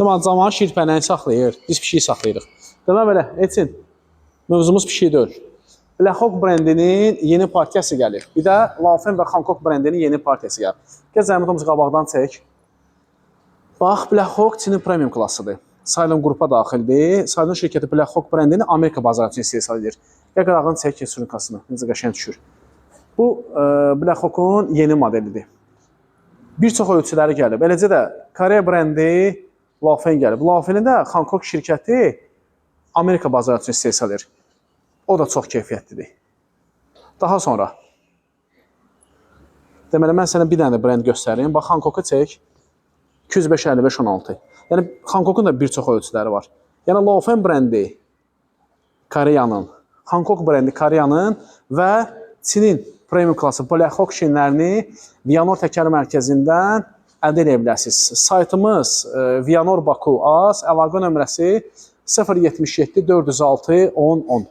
Deməli, zamanı şirpənəyi saxlayır, biz pişiyi saxlayırıq. Deməli, belə, Etin, mövzumuz pişik deyil. Black Hawk brendinin yeni partiyası gəlir. Bir də Laufen və Hancock brendinin yeni partiyası gəlir. Gəl zəhmətimizi qabaqdan çək. Bax, Black Hawk Çinin premium klassıdır. Cylon qrupa daxildir. Cylon şirkəti Black Hawk brendini Amerika bazarı üçün istehsal edir. Gəl qırağını çək sürünkasını, necə qəşəng düşür. Bu, Black Hawk'un yeni modelidir. Bir çox ölçüləri gəlib. Eləcə də Koreya brendi Laufen gəlib. Laufenin də Hancock şirkəti Amerika bazarı üçün istehsal edir. O da çox keyfiyyətlidir. Daha sonra, deməli, mən sənə bir dənə də brend göstərim. Bax, Hancock'u çək. 205-55-16. Yəni, Hancock'un da bir çox ölçüləri var. Yəni, Laufen brendi Koreyanın, Hancock brendi Koreyanın və Çinin premium klası Black Hawk şinlərini Viyanor Təkər mərkəzindən əldə edə bilərsiniz. Saytımız Viyanor Baku AZ, əlaqə nömrəsi 077 406 1010.